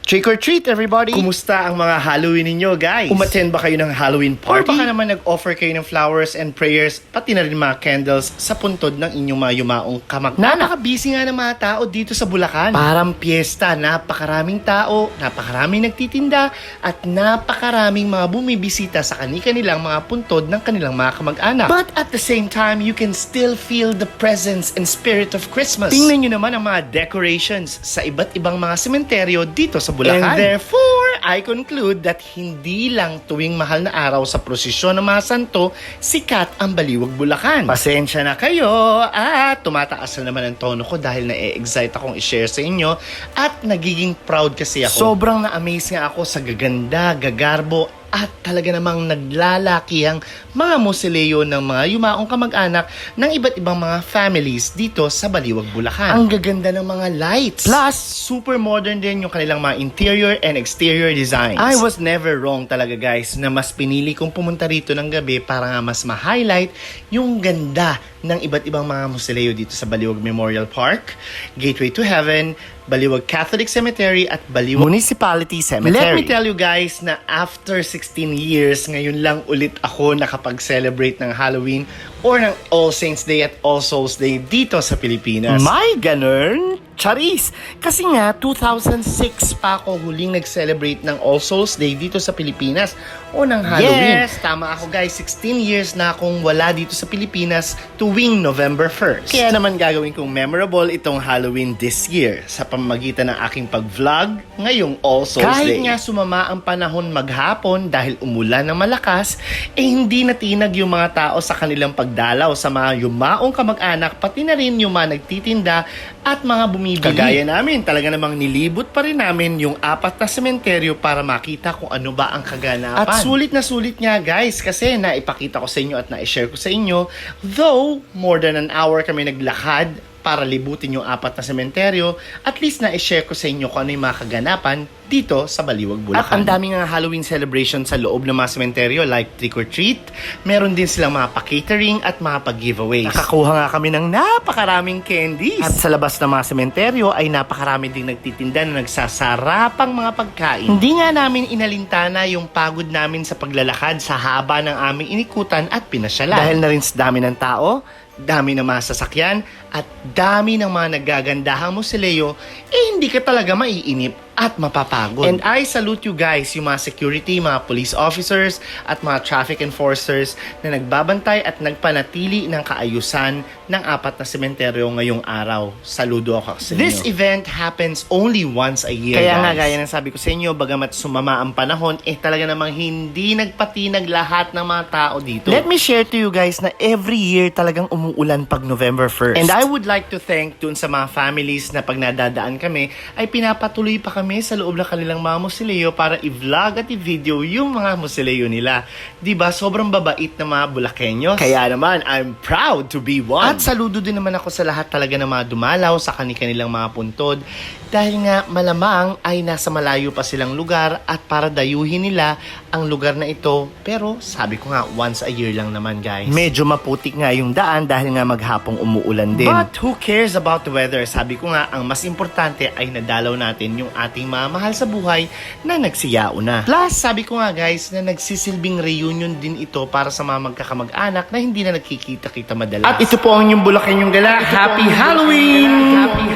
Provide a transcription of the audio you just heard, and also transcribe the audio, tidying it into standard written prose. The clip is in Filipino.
Trick or treat, everybody! Kumusta ang mga Halloween ninyo, guys? Umattend ba kayo ng Halloween party? Or baka naman nag-offer kayo ng flowers and prayers, pati na rin mga candles sa puntod ng inyong mga yumaong kamag-anak. Napaka-busy nga ng mga tao dito sa Bulacan. Parang piyesta, napakaraming tao, napakaraming nagtitinda, at napakaraming mga bumibisita sa kanilang mga puntod ng kanilang mga kamag-anak. But at the same time, you can still feel the presence and spirit of Christmas. Tingnan nyo naman ang mga decorations sa iba't ibang mga sementeryo dito sa Bulacan. And therefore, I conclude that hindi lang tuwing mahal na araw sa prosesyon ng mga santo, sikat ang Baliwag Bulacan. Pasensya na kayo at tumataas na naman ang tono ko dahil na-excite akong i-share sa inyo at nagiging proud kasi ako. Sobrang na-amaze nga ako sa gaganda, gagarbo, at talaga namang naglalakihang mga mausoleo ng mga yumaong kamag-anak ng iba't ibang mga families dito sa Baliwag, Bulacan. Ang gaganda ng mga lights. Plus, super modern din yung kanilang mga interior and exterior designs. I was never wrong talaga, guys, na mas pinili kong pumunta rito ng gabi para nga mas ma-highlight yung ganda ng iba't ibang mga mausoleo dito sa Baliwag Memorial Park, Gateway to Heaven, Baliwag Catholic Cemetery at Baliwag Municipality Cemetery. Let me tell you guys na after 16 years, ngayon lang ulit ako nakapag-celebrate ng Halloween or ng All Saints Day at All Souls Day dito sa Pilipinas. My ganun? Charis! Kasi nga, 2006 pa ako huling nag-celebrate ng All Souls Day dito sa Pilipinas o ng Halloween. Yes, tama ako guys. 16 years na akong wala dito sa Pilipinas tuwing November 1st. Kaya naman gagawin kong memorable itong Halloween this year sa pamamagitan ng aking pag-vlog ngayong All Souls Day. Kahit nga sumama ang panahon maghapon dahil umulan ng malakas, hindi natinag yung mga tao sa kanilang pagdalaw sa mga yumaong kamag-anak, pati na rin yung mga nagtitinda at mga bumibili. Kagaya namin, talaga namang nilibot pa rin namin yung 4 na sementeryo para makita kung ano ba ang kaganapan. At sulit na sulit nga guys, kasi naipakita ko sa inyo at na-share ko sa inyo, though more than an hour kami naglakad para libutin yung 4 na sementeryo, at least na-share ko sa inyo kung ano yung mga kaganapan dito sa Baliwag, Bulacan. At ang daming nga Halloween celebration sa loob ng mga sementeryo like trick or treat. Meron din silang mga pa-catering at mga pa-giveaways. Nakakuha nga kami ng napakaraming candies. At sa labas ng mga sementeryo ay napakarami ding nagtitinda na nagsasarapang mga pagkain. Hindi nga namin inalintana yung pagod namin sa paglalakad sa haba ng aming inikutan at pinasyalan. Dahil na rin sa dami ng tao, dami ng mga sasakyan, at dami ng mga naggagandahang mausoleo, hindi ka talaga maiinip at mapapagod. And I salute you guys, yung mga security, mga police officers, at mga traffic enforcers na nagbabantay at nagpanatili ng kaayusan ng 4 na sementeryo ngayong araw. Saludo ako sa inyo. This event happens only once a year, kaya guys. Nga gaya ng sabi ko sa inyo, bagamat sumama ang panahon, talaga namang hindi nagpatinag lahat ng mga tao dito. Let me share to you guys na every year talagang umuulan pag November 1st. And I would like to thank dun sa mga families na pag nadadaan kami, ay pinapatuloy pa kami sa loob ng kanilang mga mausoleo para i-vlog at i-video yung mga mausoleo nila. Diba? Sobrang babait na mga Bulakeños. Kaya naman, I'm proud to be one. At saludo din naman ako sa lahat talaga ng mga dumalaw sa kanilang mga puntod. Dahil nga malamang ay nasa malayo pa silang lugar at para dayuhin nila ang lugar na ito. Pero sabi ko nga, once a year lang naman guys. Medyo maputik nga yung daan dahil nga maghapong umuulan din. But who cares about the weather? Sabi ko nga, ang mas importante ay nadalaw natin yung ating mga mahal sa buhay na nagsiyao na. Plus, sabi ko nga guys, na nagsisilbing reunion din ito para sa mga magkakamag-anak na hindi na nagkikita-kita madalas. At ito po ang inyong Bulakeñong Gala. Happy Halloween! Happy